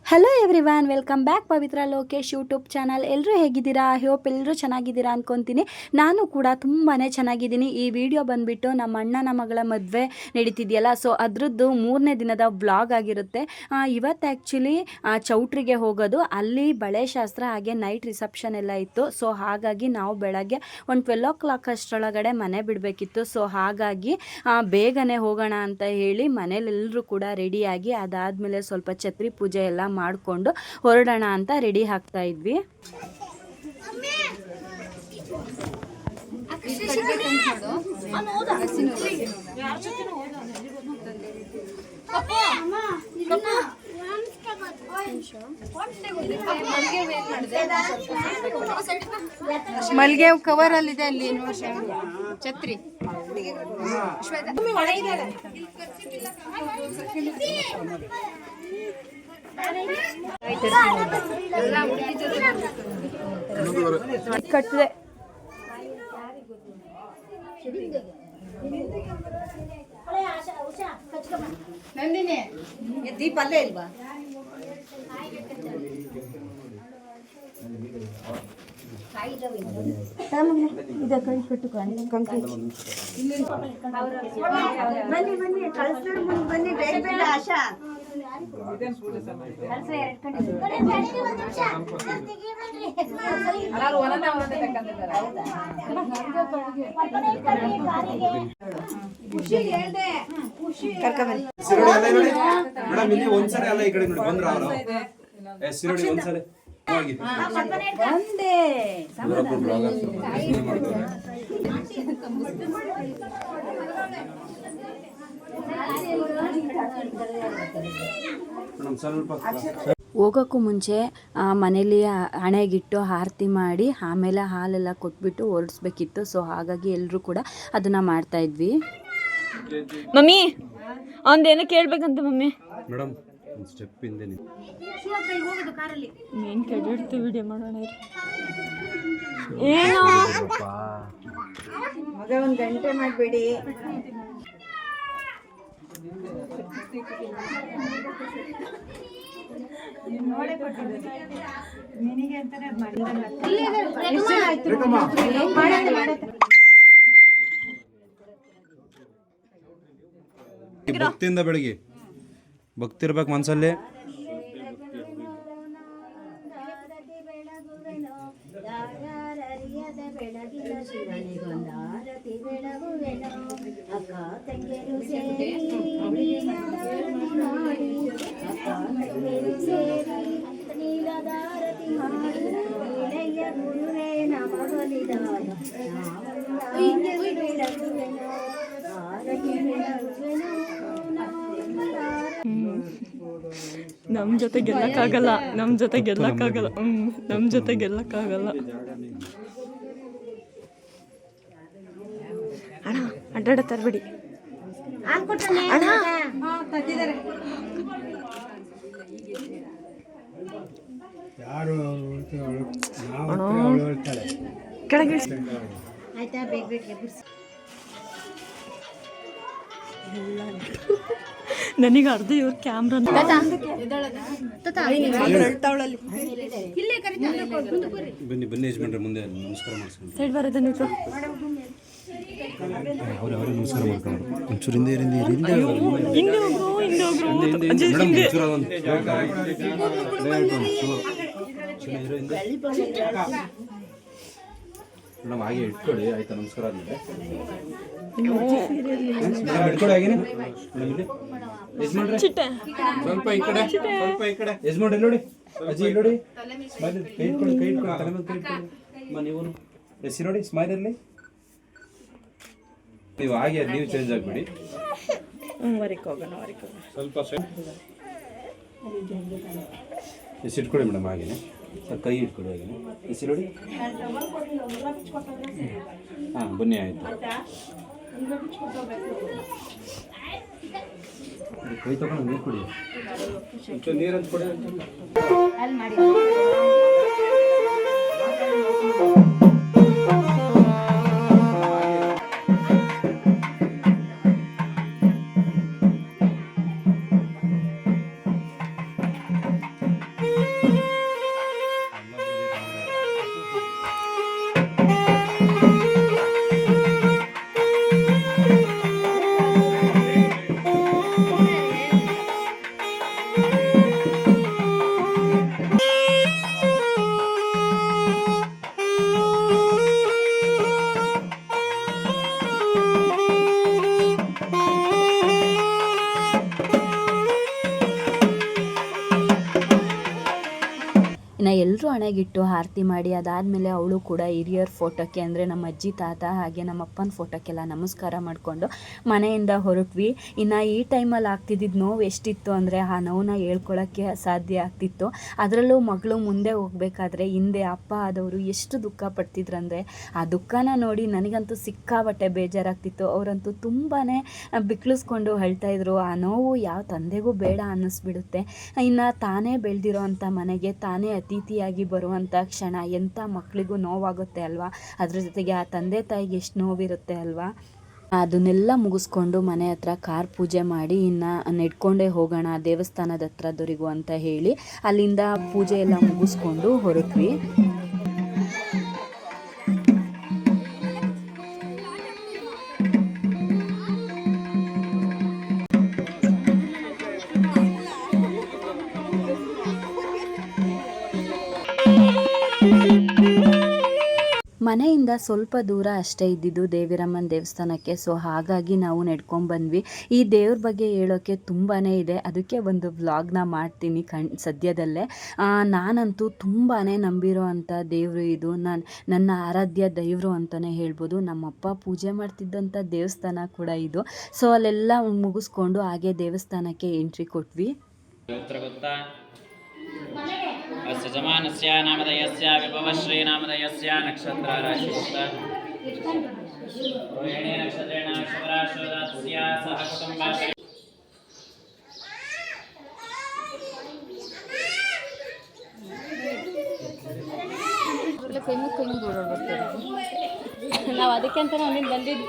Hello everyone, welcome back ಪವಿತ್ರ Lokesh YouTube channel. ಎಲ್ಲರೂ ಹೇಗಿದ್ದೀರಾ? Hope ಎಲ್ಲರೂ ಚೆನ್ನಾಗಿದ್ದೀರಾ ಅಂದ್ಕೊತೀನಿ. ನಾನು ಕೂಡ ತುಂಬಾ ಚೆನ್ನಾಗಿದ್ದೀನಿ. ಈ ವಿಡಿಯೋ ಬಂದುಬಿಟ್ಟು ನಮ್ಮ ಅಣ್ಣನ ಮಗಳ ಮದುವೆ ನಡೀತಿದೆಯಲ್ಲ, ಸೊ ಅದರದ್ದು 3ನೇ ದಿನದ ವ್ಲಾಗ್ ಆಗಿರುತ್ತೆ. ಇವತ್ತು ಆ್ಯಕ್ಚುಲಿ ಚೌಟ್ರಿಗೆ ಹೋಗೋದು, ಅಲ್ಲಿ ಬಳೆ ಶಾಸ್ತ್ರ ಹಾಗೆ ನೈಟ್ ರಿಸೆಪ್ಷನ್ ಎಲ್ಲ ಇತ್ತು. ಸೊ ಹಾಗಾಗಿ ನಾವು ಬೆಳಗ್ಗೆ ಒಂದು 12 o'clock ಅಷ್ಟರೊಳಗಡೆ ಮನೆ ಬಿಡಬೇಕಿತ್ತು. ಸೊ ಹಾಗಾಗಿ ಬೇಗನೆ ಹೋಗೋಣ ಅಂತ ಹೇಳಿ ಮನೇಲೆಲ್ಲರೂ ಕೂಡ ರೆಡಿಯಾಗಿ ಅದಾದಮೇಲೆ ಸ್ವಲ್ಪ ಛತ್ರಿ ಪೂಜೆ ಎಲ್ಲ ಮಾಡಿಕೊಂಡು ಹೊರಡೋಣ ಅಂತ ರೆಡಿ ಆಗ್ತಾ ಇದ್ವಿ. ಮಲ್ಗೆ ಕವರ್ ಅಲ್ಲಿದೆ, ಅಲ್ಲಿ ಛತ್ರಿ ಕಟ್ಟಿದೆ. ನಂದಿನಿ ದೀಪ ಅಲ್ಲೇ ಇಲ್ವಾ? ಬನ್ನಿ ಬೇಡ ಆಶಾ. ಮೇಡಮ್ ಇಲ್ಲಿ ಒಂದ್ಸರಿ ಅಲ್ಲ, ಈ ಕಡೆ ನೋಡಿ ಬಂದ್ರ ಅವರು ಸಿರೋಡಿ ಒಂದ್ಸರಿ ಹೋಗೋಕ್ಕೂ ಮುಂಚೆ ಮನೇಲಿ ಹಣೆಗಿಟ್ಟು ಆರತಿ ಮಾಡಿ ಆಮೇಲೆ ಹಾಲೆಲ್ಲ ಕೊಟ್ಬಿಟ್ಟು ಹೊರಡಿಸ್ಬೇಕಿತ್ತು. ಸೊ ಹಾಗಾಗಿ ಎಲ್ಲರೂ ಕೂಡ ಅದನ್ನು ಮಾಡ್ತಾ ಇದ್ವಿ. ಮಮ್ಮಿ ಅವನದೇನೋ ಕೇಳ್ಬೇಕಂತ ಮಮ್ಮಿ. ಮೇಡಮ್ ಒಂದು ಸ್ಟೆಪ್ ಹಿಂದೆ ಏನು ಕೆಡಿಡ್ತು ವಿಡಿಯೋ ಮಾಡೋಣ. ಏನೋ ಮಗ ಒಂದು ಗಂಟೆ ಮಾಡಬೇಡಿ. ಭಕ್ತಿಯಿಂದ ಬೆಳಗ್ಗೆ ಭಕ್ತಿ ಇರ್ಬೇಕು ಮನಸ್ಸಲ್ಲಿ. ನಮ್ಮ ಜೊತೆ ಗೆಲ್ಲಕ್ಕಾಗಲ್ಲ, ನಮ್ಮ ಜೊತೆ ಗೆಲ್ಲಕ್ಕಾಗಲ್ಲ. ನಮ್ಮ ಜೊತೆ ಗೆಲ್ಲಕ್ಕಾಗಲ್ಲ. ಅಣ್ಣ ಅಡ್ಡಾಡ ತರಬೇಡಿ ಅಣ್ಣ. ಕೆಳಗೆ ನನಗೆ ಅರ್ಧ ಇವ್ರ ಕ್ಯಾಮ್ರಾ ಬನ್ನಿ ಬನ್ನಿ ಯಜಮಾನ್ರೆ ಮುಂದೆ ನಮಸ್ಕಾರ ಮಾಡಿಸ್ಕೊಂಡು ಸೈಡ್ ಬರೋದ ನೀವು. ಅವ್ರೆ ನಮಸ್ಕಾರ ಮಾಡ್ಕೊಂಡು ಒಂಚೂರು ಹಿಂದೆ ಹಿಂದೆ ಹಿಂದೆ ಹೋಗ್ರು ಮೇಡಮ್ ಹಾಗೆ ಇಟ್ಕೊಳ್ಳಿ ಆಯ್ತಾ. ನಮಸ್ಕಾರ ಆದ್ಮೇಲೆ ಇಟ್ಕೊಳ್ಳಿ ಹಾಗೇನೆ. ಯಜಮಾನ್ರೆ ಸ್ವಲ್ಪ ಈ ಕಡೆ, ಸ್ವಲ್ಪ ಈ ಕಡೆ. ಯಜಮಾನ್ರೆ ನೋಡಿ, ಅಜ್ಜಿ ಇಲ್ಲಿ ನೋಡಿ, ಕೈ ಇಟ್ಕೊಳ್ಳಿ, ಕೈ ಇಟ್ಕೊಳ್ಳಿ, ತಲೆ ಮೇಲೆ ಕೈ ಇಟ್ಕೊಳ್ಳಿ. ನೀವು ಎಸಿ ನೋಡಿ, ಸ್ಮೈಲ್ ಇರಲಿ. ನೀವು ಹಾಗೆ ನೀವು ಚೇಂಜ್ ಆಗಿಬಿಡಿ. ಸ್ವಲ್ಪ ಎಸಿ ಇಟ್ಕೊಳ್ಳಿ ಮೇಡಮ್ ಹಾಗೇನೆ. ಸರ್ ಕೈ ಇಟ್ಕೊಳ್ಳಿ ಹಾಗೇನೆ. ಎಸಿ ನೋಡಿ. ಹಾಂ ಬನ್ನಿ ಆಯಿತು. ಕೈ ತಗೊಂಡು ನೀರು ಕುಡಿ, ನೀರು ಅಂತ ಕೊಡಿ. ಇನ್ನು ಎಲ್ಲರೂ ಹಣೆಗಿಟ್ಟು ಆರತಿ ಮಾಡಿ ಅದಾದಮೇಲೆ ಅವಳು ಕೂಡ ಹಿರಿಯರ ಫೋಟೋಕ್ಕೆ ಅಂದರೆ ನಮ್ಮ ಅಜ್ಜಿ ತಾತ ಹಾಗೆ ನಮ್ಮ ಅಪ್ಪನ ಫೋಟೋಕ್ಕೆಲ್ಲ ನಮಸ್ಕಾರ ಮಾಡಿಕೊಂಡು ಮನೆಯಿಂದ ಹೊರಟ್ವಿ. ಇನ್ನು ಈ ಟೈಮಲ್ಲಿ ಆಗ್ತಿದ್ದಿದ್ದು ನೋವು ಎಷ್ಟಿತ್ತು ಅಂದರೆ ಆ ನೋವನ್ನ ಹೇಳ್ಕೊಳ್ಳೋಕ್ಕೆ ಅಸಾಧ್ಯ ಆಗ್ತಿತ್ತು. ಅದರಲ್ಲೂ ಮಗಳು ಮುಂದೆ ಹೋಗಬೇಕಾದ್ರೆ ಹಿಂದೆ ಅಪ್ಪ ಆದವರು ಎಷ್ಟು ದುಃಖ ಪಡ್ತಿದ್ರಂದರೆ ಆ ದುಃಖನ ನೋಡಿ ನನಗಂತೂ ಸಿಕ್ಕಾಬಟ್ಟೆ ಬೇಜಾರಾಗ್ತಿತ್ತು. ಅವರಂತೂ ತುಂಬಾ ಬಿಕ್ಳಿಸ್ಕೊಂಡು ಅಳ್ತಾಯಿದ್ರು. ಆ ನೋವು ಯಾವ ತಂದೆಗೂ ಬೇಡ ಅನ್ನಿಸ್ಬಿಡುತ್ತೆ. ಇನ್ನು ತಾನೇ ಬೆಳೆದಿರೋ ಅಂಥ ಮನೆಗೆ ತಾನೇ ಅತಿಥಿಯಾಗಿ ಬರುವಂಥ ಕ್ಷಣ ಎಂಥ ಮಕ್ಕಳಿಗೂ ನೋವಾಗುತ್ತೆ ಅಲ್ವಾ. ಅದ್ರ ಜೊತೆಗೆ ಆ ತಂದೆ ತಾಯಿಗೆ ಎಷ್ಟು ನೋವಿರುತ್ತೆ ಅಲ್ವಾ. ಅದನ್ನೆಲ್ಲ ಮುಗಿಸ್ಕೊಂಡು ಮನೆ ಹತ್ರ ಕಾರ್ ಪೂಜೆ ಮಾಡಿ ಇನ್ನು ನೆಡ್ಕೊಂಡೇ ಹೋಗೋಣ ದೇವಸ್ಥಾನದ ಹತ್ರದವರೆಗೂ ಅಂತ ಹೇಳಿ ಅಲ್ಲಿಂದ ಪೂಜೆ ಎಲ್ಲ ಮುಗಿಸ್ಕೊಂಡು ಹೊರಟ್ವಿ. ಮನೆಯಿಂದ ಸ್ವಲ್ಪ ದೂರ ಅಷ್ಟೇ ಇದ್ದಿದ್ದು ದೇವಿರಮ್ಮನ ದೇವಸ್ಥಾನಕ್ಕೆ. ಸೊ ಹಾಗಾಗಿ ನಾವು ನಡ್ಕೊಂಡ್ಬಂದ್ವಿ. ಈ ದೇವ್ರ ಬಗ್ಗೆ ಹೇಳೋಕ್ಕೆ ತುಂಬಾ ಇದೆ, ಅದಕ್ಕೆ ಒಂದು ವ್ಲಾಗ್ನ ಮಾಡ್ತೀನಿ ಸದ್ಯದಲ್ಲೇ. ನಾನಂತೂ ತುಂಬಾ ನಂಬಿರೋ ಅಂಥ ದೇವರು ಇದು. ನನ್ನ ಆರಾಧ್ಯ ದೇವರು ಅಂತಲೇ ಹೇಳ್ಬೋದು. ನಮ್ಮಪ್ಪ ಪೂಜೆ ಮಾಡ್ತಿದ್ದಂಥ ದೇವಸ್ಥಾನ ಕೂಡ ಇದು. ಸೊ ಅಲ್ಲೆಲ್ಲ ಮುಗಿಸ್ಕೊಂಡು ಹಾಗೆ ದೇವಸ್ಥಾನಕ್ಕೆ ಎಂಟ್ರಿ ಕೊಟ್ವಿ. अस्य जमानस्य नामधेयस्य विभवश्री नामधेयस्य नक्षत्र राशिस्त रोहिणी नक्षत्रेण शुभराशोदस्य सह कुटुम्बस्य ನಾವು ಅದಕ್ಕೆ ಅಂತ ನಾನು ಬಂದಿದ್ದು.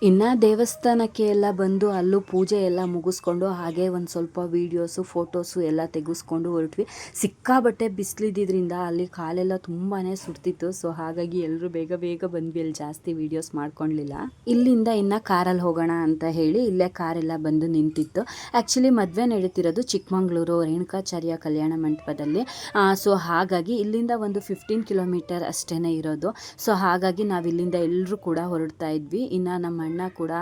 ಇನ್ನು ದೇವಸ್ಥಾನಕ್ಕೆ ಎಲ್ಲ ಬಂದು ಅಲ್ಲೂ ಪೂಜೆ ಎಲ್ಲ ಮುಗಿಸ್ಕೊಂಡು ಹಾಗೆ ಒಂದು ಸ್ವಲ್ಪ ವೀಡಿಯೋಸು ಫೋಟೋಸು ಎಲ್ಲ ತೆಗೆಸ್ಕೊಂಡು ಹೊರಟ್ವಿ. ಸಿಕ್ಕಾಬಟ್ಟೆ ಬಿಸಿಲಿದ್ದಿದ್ದರಿಂದ ಅಲ್ಲಿ ಕಾಲೆಲ್ಲ ತುಂಬಾ ಸುಡ್ತಿತ್ತು. ಸೊ ಹಾಗಾಗಿ ಎಲ್ಲರೂ ಬೇಗ ಬೇಗ ಬಂದ್ವಿ. ಅಲ್ಲಿ ಜಾಸ್ತಿ ವೀಡಿಯೋಸ್ ಮಾಡ್ಕೊಳ್ಲಿಲ್ಲ. ಇಲ್ಲಿಂದ ಇನ್ನು ಕಾರಲ್ಲಿ ಹೋಗೋಣ ಅಂತ ಹೇಳಿ ಇಲ್ಲೇ ಕಾರೆಲ್ಲ ಬಂದು ನಿಂತಿತ್ತು. ಆ್ಯಕ್ಚುಲಿ ಮದುವೆ ನಡೀತಿರೋದು ಚಿಕ್ಕಮಂಗ್ಳೂರು ರೇಣುಕಾಚಾರ್ಯ ಕಲ್ಯಾಣ ಮಂಟಪದಲ್ಲಿ. ಸೊ ಹಾಗಾಗಿ ಇಲ್ಲಿಂದ ಒಂದು 15 ಕಿಲೋಮೀಟರ್ ಅಷ್ಟೇ ಇರೋದು. ಸೊ ಹಾಗಾಗಿ ನಾವು ಇಲ್ಲಿಂದ ಎಲ್ಲರೂ ಕೂಡ ಹೊರಡ್ತಾ ಇದ್ವಿ. ಇನ್ನು ನಮ್ಮ ಅಣ್ಣ ಕೂಡ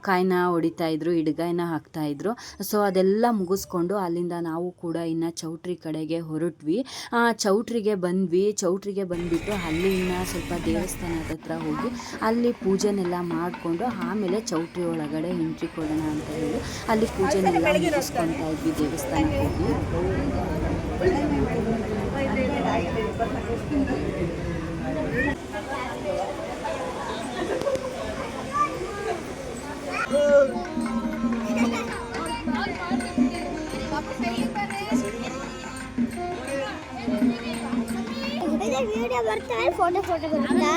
ಕಾಯಿನ ಹೊಡಿತಾ ಇದ್ರು, ಇಡ್ಗಾಯಿನ ಹಾಕ್ತಾ ಇದ್ರು. ಸೊ ಅದೆಲ್ಲ ಮುಗಿಸ್ಕೊಂಡು ಅಲ್ಲಿಂದ ನಾವು ಕೂಡ ಇನ್ನು ಚೌಟ್ರಿ ಕಡೆಗೆ ಹೊರಟ್ವಿ. ಚೌಟ್ರಿಗೆ ಬಂದ್ವಿ. ಚೌಟ್ರಿಗೆ ಬಂದುಬಿಟ್ಟು ಅಲ್ಲಿ ಇನ್ನು ಸ್ವಲ್ಪ ದೇವಸ್ಥಾನದ ಹತ್ರ ಹೋಗಿ ಅಲ್ಲಿ ಪೂಜೆನೆಲ್ಲ ಮಾಡಿಕೊಂಡು ಆಮೇಲೆ ಚೌಟ್ರಿ ಒಳಗಡೆ ಎಂಟ್ರಿ ಕೊಡೋಣ ಅಂತ ಹೇಳಿ ಅಲ್ಲಿ ಪೂಜೆನೆಲ್ಲ ಮುಗಿಸ್ಕೊತಾ ಇದ್ವಿ ದೇವಸ್ಥಾನಕ್ಕೆ ಹೋಗಿ. ವಿಡಿಯೋ ಬರ್ತಾರೆ, ಫೋಟೋ ಬರುತ್ತಾ?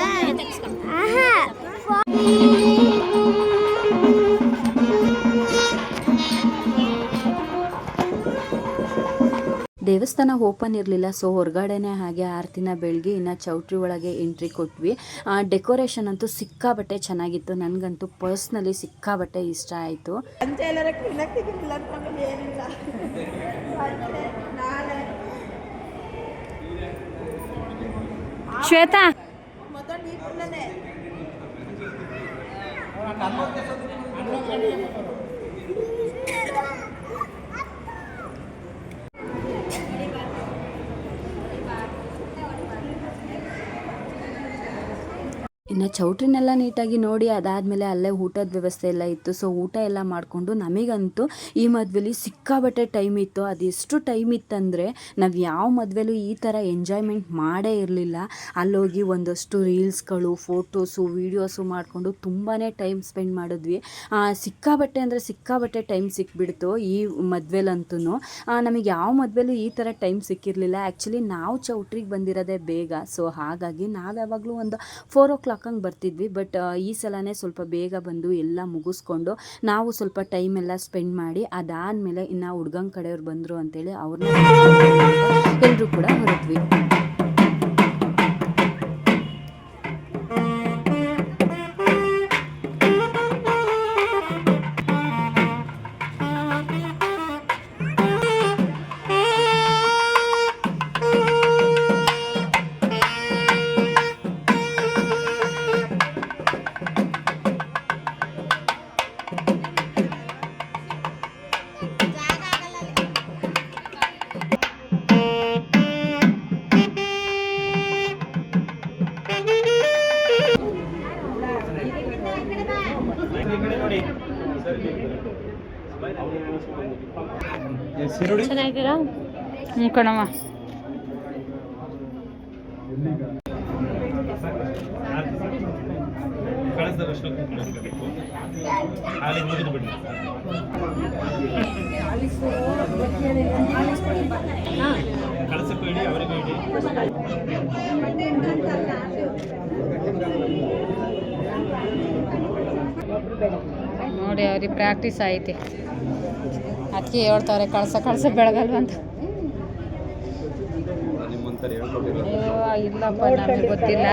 ದೇವಸ್ಥಾನ ಓಪನ್ ಇರಲಿಲ್ಲ. ಸೊ ಹೊರಗಡೆನೇ ಹಾಗೆ ಆರತಿನ ಬೆಳಗ್ಗೆ ಇನ್ನು ಚೌಟ್ರಿ ಒಳಗೆ ಎಂಟ್ರಿ ಕೊಟ್ವಿ. ಡೆಕೋರೇಷನ್ ಅಂತೂ ಸಿಕ್ಕಾಬಟ್ಟೆ ಚೆನ್ನಾಗಿತ್ತು. ನನಗಂತೂ ಪರ್ಸ್ನಲಿ ಸಿಕ್ಕಾಬಟ್ಟೆ ಇಷ್ಟ ಆಯಿತು. ಶ್ವೇತಾ ಇನ್ನು ಚೌಟ್ರಿನೆಲ್ಲ ನೀಟಾಗಿ ನೋಡಿ ಅದಾದಮೇಲೆ ಅಲ್ಲೇ ಊಟದ ವ್ಯವಸ್ಥೆ ಎಲ್ಲ ಇತ್ತು. ಸೊ ಊಟ ಎಲ್ಲ ಮಾಡಿಕೊಂಡು ನಮಗಂತೂ ಈ ಮದುವೆಲಿ ಸಿಕ್ಕಾಬಟ್ಟೆ ಟೈಮ್ ಇತ್ತು. ಅದೆಷ್ಟು ಟೈಮ್ ಇತ್ತಂದರೆ ನಾವು ಯಾವ ಮದುವೆಲೂ ಈ ಥರ ಎಂಜಾಯ್ಮೆಂಟ್ ಮಾಡೇ ಇರಲಿಲ್ಲ. ಅಲ್ಲೋಗಿ ಒಂದಷ್ಟು ರೀಲ್ಸ್ಗಳು, ಫೋಟೋಸು, ವೀಡಿಯೋಸು ಮಾಡಿಕೊಂಡು ತುಂಬಾ ಟೈಮ್ ಸ್ಪೆಂಡ್ ಮಾಡಿದ್ವಿ. ಸಿಕ್ಕಾಬಟ್ಟೆ ಅಂದರೆ ಸಿಕ್ಕಾಬಟ್ಟೆ ಟೈಮ್ ಸಿಕ್ಬಿಡ್ತು ಈ ಮದುವೆಲಂತೂ. ನಮಗೆ ಯಾವ ಮದುವೆಲೂ ಈ ಥರ ಟೈಮ್ ಸಿಕ್ಕಿರಲಿಲ್ಲ. ಆ್ಯಕ್ಚುಲಿ ನಾವು ಚೌಟ್ರಿಗೆ ಬಂದಿರೋದೇ ಬೇಗ. ಸೊ ಹಾಗಾಗಿ ನಾವು ಯಾವಾಗಲೂ ಒಂದು 4 o'clock ಹಂಗೆ ಬರ್ತಿದ್ವಿ. ಬಟ್ ಈ ಸಲನೇ ಸ್ವಲ್ಪ ಬೇಗ ಬಂದು ಎಲ್ಲ ಮುಗಿಸ್ಕೊಂಡು ನಾವು ಸ್ವಲ್ಪ ಟೈಮ್ ಎಲ್ಲ ಸ್ಪೆಂಡ್ ಮಾಡಿ ಅದಾದಮೇಲೆ ಇನ್ನು ಹುಡ್ಗನ ಕಡೆಯವ್ರು ಬಂದರು ಅಂತೇಳಿ ಅವ್ರನ್ನ ಎಲ್ಲರೂ ಕೂಡ ಹೊರಟ್ವಿ. ನೋಡಿ ಚೆನ್ನಾಗಿದ್ದೀರಾ? ಹ್ಞೂ ಕಣಮ್ಮ. ಹಾಲಿಗೆ ಮುಗಿದು ಬಿಡಿ. ಕಳಸಕ್ಕೂ ಇಡಿ, ಅವರಿಗೂ ಇಡಿ. ನೋಡಿ ಅವ್ರಿಗೆ ಪ್ರಾಕ್ಟೀಸ್ ಐತಿ, ಅದಕ್ಕೆ ಹೇಳ್ತಾರೆ ಕಳ್ಸ ಬೆಳಗಲ್ವ ಅಂತ. ನಿಮ್ಮಂತಾರೆ ಹೇಳ್ಕೊಟ್ಟಿರೋ ಅಯ್ಯೋ ಇಲ್ಲಪ್ಪ, ನಮಗೆ ಗೊತ್ತಿಲ್ಲ,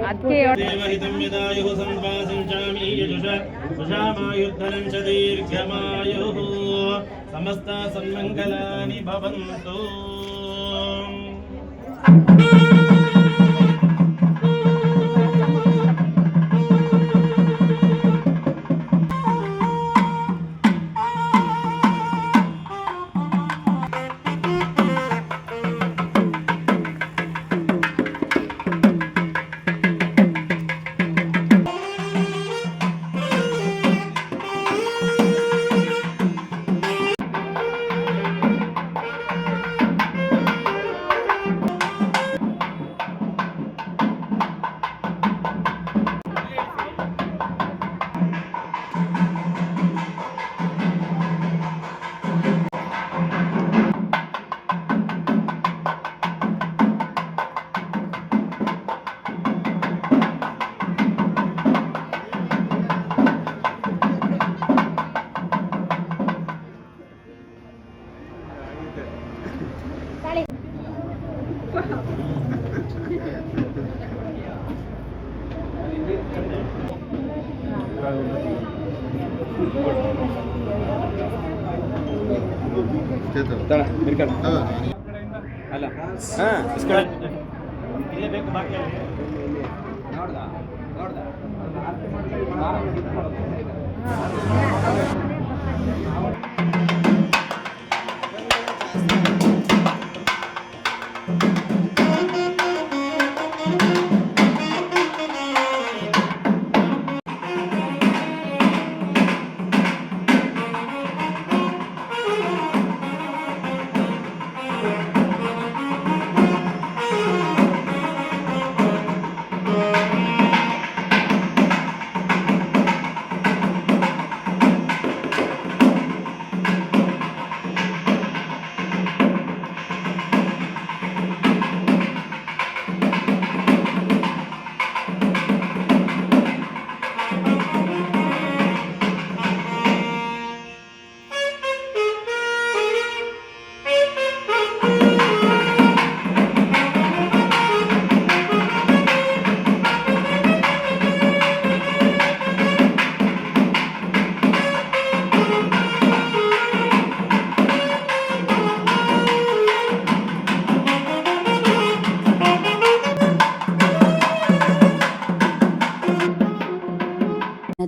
ಅದಕ್ಕೆ ದೇವಹಿತಂ ಯದಾಯುಃ ಸಂವಾಸಿಂಚಾಮಿ ಯಜುಷ ಸುಷಾಮಾಯುರ್ಧನಂ ಚ ದೀರ್ಘಮಾಯುಃ ಸಮಸ್ತ ಸನ್ಮಂಗಲಾನಿ ಭವಂತು. ಅಲ್ಲ ಇಲ್ಲೇ ಬೇಕು ಬಾಕಿ ನೋಡ್ದ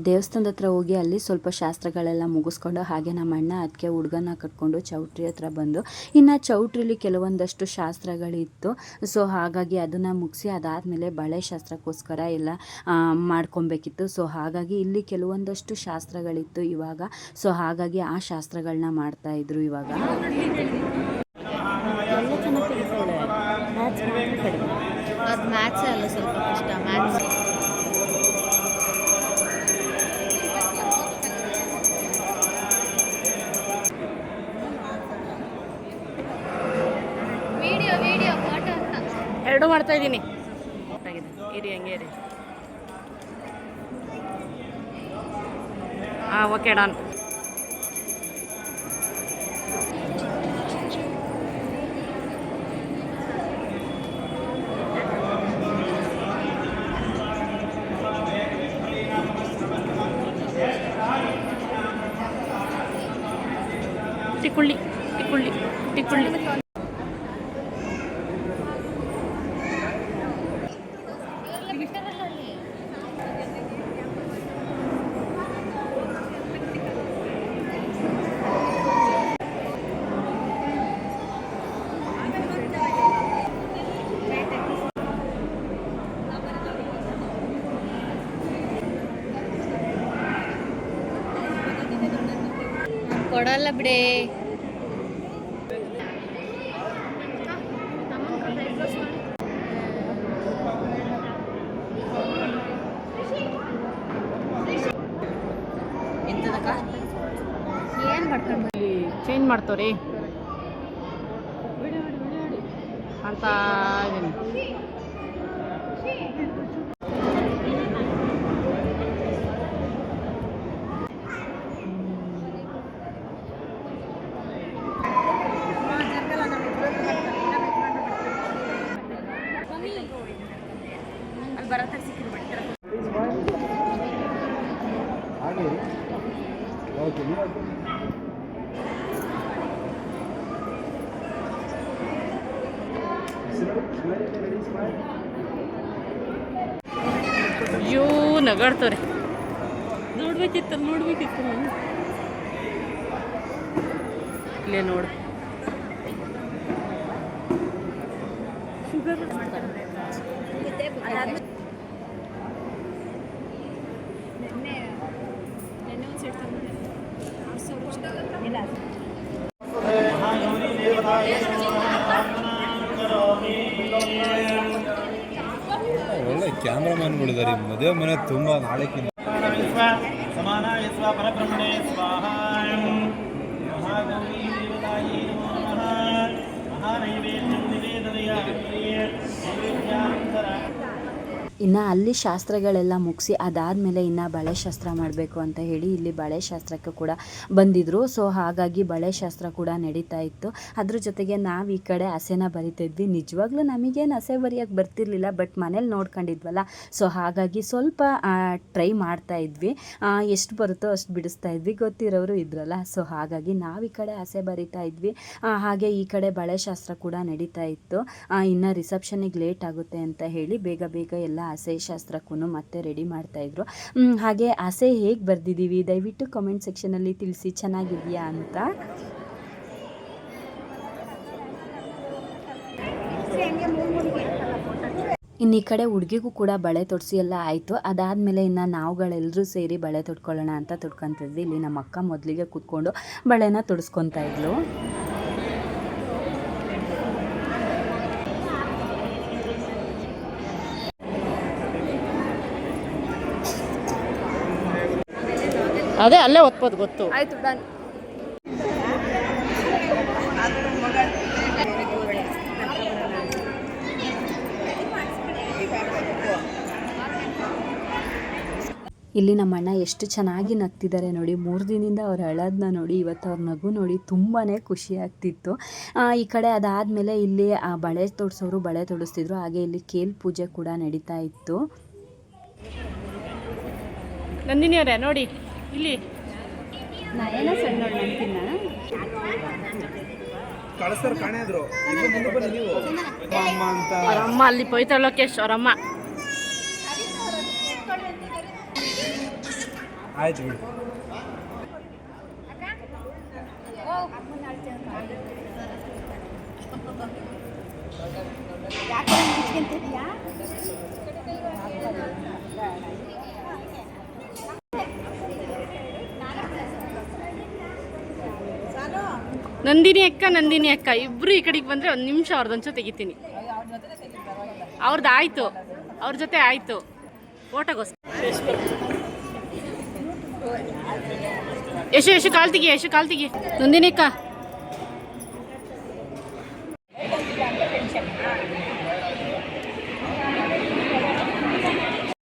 ದೇವಸ್ಥಾನದ ಹತ್ರ ಹೋಗಿ ಅಲ್ಲಿ ಸ್ವಲ್ಪ ಶಾಸ್ತ್ರಗಳೆಲ್ಲ ಮುಗಿಸ್ಕೊಂಡು ಹಾಗೆ ನಮ್ಮ ಅಣ್ಣ ಅದಕ್ಕೆ ಹುಡುಗನ ಕಟ್ಕೊಂಡು ಚೌಟ್ರಿ ಹತ್ರ ಬಂದು, ಇನ್ನು ಚೌಟ್ರಿಲಿ ಕೆಲವೊಂದಷ್ಟು ಶಾಸ್ತ್ರಗಳಿತ್ತು. ಸೊ ಹಾಗಾಗಿ ಅದನ್ನು ಮುಗಿಸಿ ಅದಾದಮೇಲೆ ಬಳೆ ಶಾಸ್ತ್ರಕ್ಕೋಸ್ಕರ ಎಲ್ಲ ಮಾಡ್ಕೊಬೇಕಿತ್ತು. ಸೊ ಹಾಗಾಗಿ ಇಲ್ಲಿ ಕೆಲವೊಂದಷ್ಟು ಶಾಸ್ತ್ರಗಳಿತ್ತು ಇವಾಗ. ಸೊ ಹಾಗಾಗಿ ಆ ಶಾಸ್ತ್ರಗಳನ್ನ ಮಾಡ್ತಾಯಿದ್ರು ಇವಾಗ. ಅದು ಮ್ಯಾಥ್ಸೇ ಅಲ್ಲ, ಸ್ವಲ್ಪ ಕಷ್ಟ ಮ್ಯಾಥ್ಸ್. ಎರಡು ಮಾಡ್ತಾ ಇದ್ದೀನಿ. ಇರಿ ಹಂಗೆ ಇರಿ. ಹಾಂ, ಓಕೆ ಡನ್. ಟಿಕ್ಕುಳ್ಳಿ ಟಿಕ್ಕುಳ್ಳಿ ಟಿಕ್ಕುಳ್ಳಿ. ಕೊಡಲ್ಲ ಬಿಡೆ. ಚೇಂಜ್ ಮಾಡ್ತವ್ರಿ ಅಂತ ಇದೀನಿ. ಅಯ್ಯೋ ನಗಾಡ್ತಾರೆ. ನೋಡ್ಬೇಕಿತ್ತು ಇಲ್ಲೇ ನೋಡು. ಶುಗರ್ ಒಳ್ಳೆ ಕ್ಯಾಮ್ರಾಮನ್ಗಳಿದ್ದಾರೆ. ಮದುವೆ ಮನೆ ತುಂಬ ನಾಳೆಕ್ಕಿಂತ ಸಮಾನಾಯ ಸ್ವ ಪರಬ್ರಹ್ಮಣೇ ಸ್ವಾಹ. ಮಹಾಗೌರೀ ದೇವತಾಯೇ ನಮೋ ನಮಃ. ಮಹಾನೈವೇದ್ಯಂ ನಿವೇದಯಾಮಿ. ನೈವೇದ್ಯಾಂತರ ಇನ್ನು ಅಲ್ಲಿ ಶಾಸ್ತ್ರಗಳೆಲ್ಲ ಮುಗಿಸಿ ಅದಾದಮೇಲೆ ಇನ್ನು ಬಳೆ ಶಾಸ್ತ್ರ ಮಾಡಬೇಕು ಅಂತ ಹೇಳಿ ಇಲ್ಲಿ ಬಳೆ ಶಾಸ್ತ್ರಕ್ಕೆ ಕೂಡ ಬಂದಿದ್ದರು. ಸೊ ಹಾಗಾಗಿ ಬಳೆ ಶಾಸ್ತ್ರ ಕೂಡ ನಡೀತಾ ಇತ್ತು. ಅದ್ರ ಜೊತೆಗೆ ನಾವು ಈ ಕಡೆ ಹಸೆನ ಬರಿತಾಯಿದ್ವಿ. ನಿಜವಾಗ್ಲೂ ನಮಗೇನು ಹಸೆ ಬರೆಯೋಕ್ಕೆ ಬರ್ತಿರ್ಲಿಲ್ಲ, ಬಟ್ ಮನೇಲಿ ನೋಡ್ಕೊಂಡಿದ್ವಲ್ಲ, ಸೊ ಹಾಗಾಗಿ ಸ್ವಲ್ಪ ಟ್ರೈ ಮಾಡ್ತಾಯಿದ್ವಿ. ಎಷ್ಟು ಬರುತ್ತೋ ಅಷ್ಟು ಬಿಡಿಸ್ತಾ ಇದ್ವಿ, ಗೊತ್ತಿರೋರು ಇದ್ರಲ್ಲ. ಸೊ ಹಾಗಾಗಿ ನಾವು ಈ ಕಡೆ ಹಸೆ ಬರಿತಾ ಇದ್ವಿ. ಹಾಗೆ ಈ ಕಡೆ ಬಳೆ ಶಾಸ್ತ್ರ ಕೂಡ ನಡೀತಾ ಇತ್ತು. ಇನ್ನು ರಿಸೆಪ್ಷನಿಗೆ ಲೇಟ್ ಆಗುತ್ತೆ ಅಂತ ಹೇಳಿ ಬೇಗ ಬೇಗ ಎಲ್ಲ ಹಸೆ ಶಾಸ್ತ್ರಕ್ಕೂ ಮತ್ತೆ ರೆಡಿ ಮಾಡ್ತಾಯಿದ್ರು. ಹಾಗೆ ಹಸೆ ಹೇಗೆ ಬರೆದಿದ್ದೀವಿ ದಯವಿಟ್ಟು ಕಮೆಂಟ್ ಸೆಕ್ಷನಲ್ಲಿ ತಿಳಿಸಿ, ಚೆನ್ನಾಗಿದೆಯಾ ಅಂತ. ಇನ್ನು ಈ ಕಡೆ ಹುಡುಗಿಗೂ ಕೂಡ ಬಳೆ ತೊಡಿಸಿ ಎಲ್ಲ ಆಯಿತು. ಅದಾದಮೇಲೆ ಇನ್ನು ನಾವುಗಳೆಲ್ಲರೂ ಸೇರಿ ಬಳೆ ತೊಡ್ಕೊಳ್ಳೋಣ ಅಂತ ತೊಡ್ಕೊತಿದ್ವಿ. ಇಲ್ಲಿ ನಮ್ಮ ಅಕ್ಕ ಮೊದಲಿಗೆ ಕೂತ್ಕೊಂಡು ಬಳೆನ ತೊಡಿಸ್ಕೊತಾ ಇದ್ಲು. ಅದೇ ಅಲ್ಲೇ ಒತ್ಬೋದು, ಗೊತ್ತು. ಆಯ್ತು ಡನ್. ಇಲ್ಲಿ ನಮ್ಮ ಅಣ್ಣ ಎಷ್ಟು ಚೆನ್ನಾಗಿ ನಗ್ತಿದ್ದಾರೆ ನೋಡಿ. 3 ದಿನದಿಂದ ಅವ್ರು ಅಳೋದನ್ನ ನೋಡಿ, ಇವತ್ತು ಅವ್ರ ನಗು ನೋಡಿ ತುಂಬಾ ಖುಷಿ ಆಗ್ತಿತ್ತು. ಈ ಕಡೆ ಅದಾದಮೇಲೆ ಇಲ್ಲಿ ಬಳೆ ತೊಡಿಸೋರು ಬಳೆ ತೊಡಿಸ್ತಿದ್ರು. ಹಾಗೆ ಇಲ್ಲಿ ಕೇಲ್ ಪೂಜೆ ಕೂಡ ನಡೀತಾ ಇತ್ತು. ನಂದಿನಿ ಅವರೇ ನೋಡಿ ಇಲ್ಲಿ ನಯನ ಸಣ್ಣೋಳು ನಂತಿನ ಅವ್ರ ಅಮ್ಮ ಅಲ್ಲಿ ಪವಿತ್ರ ಲೋಕೇಶ್ ಅವರಮ್ಮ. ಆಯ್ತು ಬಿಡಿ. ನಂದಿನಿ ಅಕ್ಕ ಇಬ್ರು ಈ ಕಡೆಗೆ ಬಂದ್ರೆ 1 ನಿಮಿಷ ಅವ್ರದ್ದೊಂಚು ತೆಗಿತೀನಿ. ಅವ್ರದ್ದು ಆಯ್ತು, ಅವ್ರ ಜೊತೆ ಆಯ್ತು ಫೋಟೋಗೋಸ್ಕರ. ಯಶು ಕಾಲ್ ತೆಗಿ ನಂದಿನಿ ಅಕ್ಕ.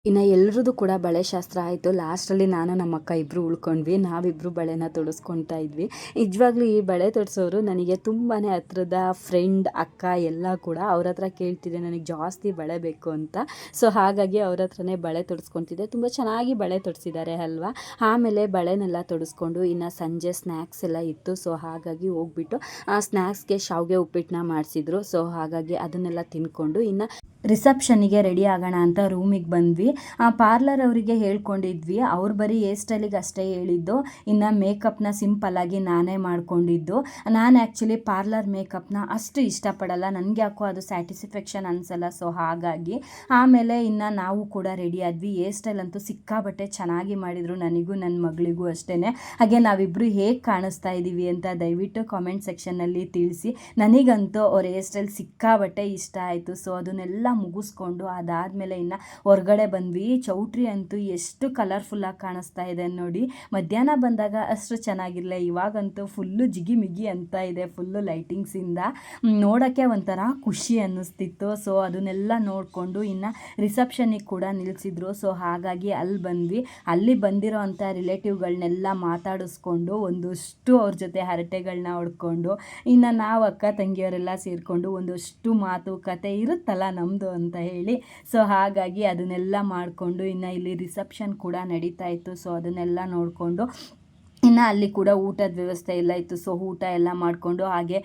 ಇನ್ನು ಎಲ್ರದ್ದು ಕೂಡ ಬಳೆ ಶಾಸ್ತ್ರ ಆಯಿತು. ಲಾಸ್ಟಲ್ಲಿ ನಾನು ನಮ್ಮ ಅಕ್ಕ ಇಬ್ಬರು ಉಳ್ಕೊಂಡ್ವಿ. ನಾವಿಬ್ಬರು ಬಳೆನ ತೊಡಿಸ್ಕೊತಾ ಇದ್ವಿ. ನಿಜವಾಗ್ಲೂ ಈ ಬಳೆ ತೊಡಿಸೋರು ನನಗೆ ತುಂಬಾ ಹತ್ರದ ಫ್ರೆಂಡ್, ಅಕ್ಕ ಎಲ್ಲ ಕೂಡ. ಅವ್ರ ಹತ್ರ ಕೇಳ್ತಿದ್ದೆ ನನಗೆ ಜಾಸ್ತಿ ಬಳೆ ಬೇಕು ಅಂತ. ಸೊ ಹಾಗಾಗಿ ಅವ್ರ ಹತ್ರನೇ ಬಳೆ ತೊಡಿಸ್ಕೊತಿದ್ದೆ. ತುಂಬ ಚೆನ್ನಾಗಿ ಬಳೆ ತೊಡಿಸಿದ್ದಾರೆ ಅಲ್ವಾ. ಆಮೇಲೆ ಬಳೆನೆಲ್ಲ ತೊಡಿಸ್ಕೊಂಡು ಇನ್ನು ಸಂಜೆ ಸ್ನ್ಯಾಕ್ಸ್ ಎಲ್ಲ ಇತ್ತು. ಸೊ ಹಾಗಾಗಿ ಹೋಗ್ಬಿಟ್ಟು ಸ್ನ್ಯಾಕ್ಸ್ಗೆ ಶಾವಿಗೆ ಉಪ್ಪಿಟ್ಟನ್ನ ಮಾಡಿಸಿದ್ರು. ಸೊ ಹಾಗಾಗಿ ಅದನ್ನೆಲ್ಲ ತಿನ್ಕೊಂಡು ಇನ್ನು ರಿಸೆಪ್ಷನ್ನಿಗೆ ರೆಡಿ ಆಗೋಣ ಅಂತ ರೂಮಿಗೆ ಬಂದ್ವಿ. ಪಾರ್ಲರ್ ಅವರಿಗೆ ಹೇಳ್ಕೊಂಡಿದ್ವಿ, ಅವ್ರು ಬರೀ ಹೇರ್ ಸ್ಟೈಲಿಗೆ ಅಷ್ಟೇ ಹೇಳಿದ್ದು, ಇನ್ನು ಮೇಕಪ್ನ ಸಿಂಪಲ್ಲಾಗಿ ನಾನೇ ಮಾಡ್ಕೊಂಡಿದ್ದು. ನಾನು ಆ್ಯಕ್ಚುಲಿ ಪಾರ್ಲರ್ ಮೇಕಪ್ನ ಅಷ್ಟು ಇಷ್ಟಪಡಲ್ಲ, ನನಗೆ ಯಾಕೋ ಅದು ಸ್ಯಾಟಿಸ್ಫ್ಯಾಕ್ಷನ್ ಅನಿಸಲ್ಲ. ಸೊ ಹಾಗಾಗಿ ಆಮೇಲೆ ಇನ್ನು ನಾವು ಕೂಡ ರೆಡಿ ಆದ್ವಿ. ಹೇರ್ ಸ್ಟೈಲ್ ಅಂತೂ ಸಿಕ್ಕಾಬಟ್ಟೆ ಚೆನ್ನಾಗಿ ಮಾಡಿದರು, ನನಗೂ ನನ್ನ ಮಗಳಿಗೂ ಅಷ್ಟೇ. ಹಾಗೆ ನಾವಿಬ್ಬರು ಹೇಗೆ ಕಾಣಿಸ್ತಾ ಇದ್ದೀವಿ ಅಂತ ದಯವಿಟ್ಟು ಕಾಮೆಂಟ್ ಸೆಕ್ಷನ್ನಲ್ಲಿ ತಿಳಿಸಿ. ನನಗಂತೂ ಅವ್ರ ಹೇರ್ ಸ್ಟೈಲ್ ಸಿಕ್ಕಾಬಟ್ಟೆ ಇಷ್ಟ ಆಯಿತು. ಸೊ ಅದನ್ನೆಲ್ಲ ಮುಗಿಸ್ಕೊಂಡು ಅದಾದಮೇಲೆ ಇನ್ನು ಹೊರಗಡೆ ಬಂದ್ವಿ. ಚೌಟ್ರಿ ಅಂತೂ ಎಷ್ಟು ಕಲರ್ಫುಲ್ಲಾಗಿ ಕಾಣಿಸ್ತಾ ಇದೆ ನೋಡಿ. ಮಧ್ಯಾಹ್ನ ಬಂದಾಗ ಅಷ್ಟು ಚೆನ್ನಾಗಿರಲಿಲ್ಲ, ಇವಾಗಂತೂ ಫುಲ್ಲು ಜಿಗಿಮಿಗಿ ಅಂತ ಇದೆ, ಫುಲ್ಲು ಲೈಟಿಂಗ್ಸಿಂದ ನೋಡೋಕ್ಕೆ ಒಂಥರ ಖುಷಿ ಅನ್ನಿಸ್ತಿತ್ತು. ಸೊ ಅದನ್ನೆಲ್ಲ ನೋಡಿಕೊಂಡು ಇನ್ನು ರಿಸೆಪ್ಷನಿಗೆ ಕೂಡ ನಿಲ್ಲಿಸಿದ್ರು. ಸೊ ಹಾಗಾಗಿ ಅಲ್ಲಿ ಬಂದ್ವಿ. ಅಲ್ಲಿ ಬಂದಿರೋ ಅಂಥ ರಿಲೇಟಿವ್ಗಳನ್ನೆಲ್ಲ ಮಾತಾಡಿಸ್ಕೊಂಡು ಒಂದಷ್ಟು ಅವ್ರ ಜೊತೆ ಹರಟೆಗಳನ್ನ ಹೊಡ್ಕೊಂಡು ಇನ್ನು ನಾವು ಅಕ್ಕ ತಂಗಿಯವರೆಲ್ಲ ಸೇರಿಕೊಂಡು ಒಂದಷ್ಟು ಮಾತುಕತೆ ಇರುತ್ತಲ್ಲ ನಮ್ಮದು ಅಂತ ಹೇಳಿ. ಸೊ ಹಾಗಾಗಿ ಅದನ್ನೆಲ್ಲ ಮಾಡಿಕೊಂಡು ಇನ್ನು ಇಲ್ಲಿ ರಿಸೆಪ್ಷನ್ ಕೂಡ ನಡೀತಾ ಇತ್ತು. ಸೊ ಅದನ್ನೆಲ್ಲ ನೋಡಿಕೊಂಡು ಇನ್ನು ಅಲ್ಲಿ ಕೂಡ ಊಟದ ವ್ಯವಸ್ಥೆ ಎಲ್ಲ ಇತ್ತು. ಸೊ ಊಟ ಎಲ್ಲ ಮಾಡಿಕೊಂಡು ಹಾಗೆ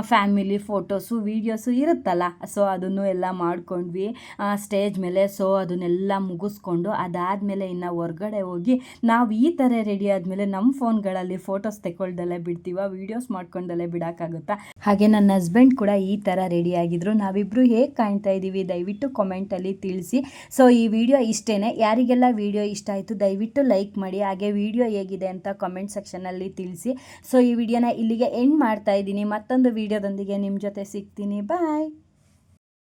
ಫ್ಯಾಮಿಲಿ ಫೋಟೋಸು ವೀಡಿಯೋಸು ಇರುತ್ತಲ್ಲ, ಸೊ ಅದನ್ನು ಎಲ್ಲ ಮಾಡ್ಕೊಂಡ್ವಿ ಸ್ಟೇಜ್ ಮೇಲೆ. ಸೊ ಅದನ್ನೆಲ್ಲ ಮುಗಿಸ್ಕೊಂಡು ಅದಾದಮೇಲೆ ಇನ್ನು ಹೊರ್ಗಡೆ ಹೋಗಿ ನಾವು ಈ ಥರ ರೆಡಿ ಆದಮೇಲೆ ನಮ್ಮ ಫೋನ್ಗಳಲ್ಲಿ ಫೋಟೋಸ್ ತೆಗೊಳ್ದಲ್ಲೇ ಬಿಡ್ತೀವ, ವೀಡಿಯೋಸ್ ಮಾಡ್ಕೊಂಡಲ್ಲೇ ಬಿಡೋಕ್ಕಾಗುತ್ತಾ? ಹಾಗೆ ನನ್ನ ಹಸ್ಬೆಂಡ್ ಕೂಡ ಈ ಥರ ರೆಡಿ ಆಗಿದ್ರು. ನಾವಿಬ್ಬರು ಹೇಗೆ ಕಾಣ್ತಾ ಇದ್ದೀವಿ ದಯವಿಟ್ಟು ಕಾಮೆಂಟಲ್ಲಿ ತಿಳಿಸಿ. ಸೊ ಈ ವಿಡಿಯೋ ಇಷ್ಟೇ. ಯಾರಿಗೆಲ್ಲ ವಿಡಿಯೋ ಇಷ್ಟ ಆಯಿತು ದಯವಿಟ್ಟು ಲೈಕ್ ಮಾಡಿ, ಹಾಗೆ ವಿಡಿಯೋ ಹೇಗಿದೆ ಅಂತ ಕಾಮೆಂಟ್ ಸೆಕ್ಷನಲ್ಲಿ ತಿಳಿಸಿ. ಸೊ ಈ ವಿಡಿಯೋನ ಇಲ್ಲಿಗೆ ಎಂಡ್ ಮಾಡ್ತಾ ಇದ್ದೀನಿ. ಮತ್ತೊಂದು ವಿಡಿಯೋದೊಂದಿಗೆ ನಿಮ್ಮ ಜೊತೆ ಸಿಗ್ತೀನಿ. ಬಾಯ್.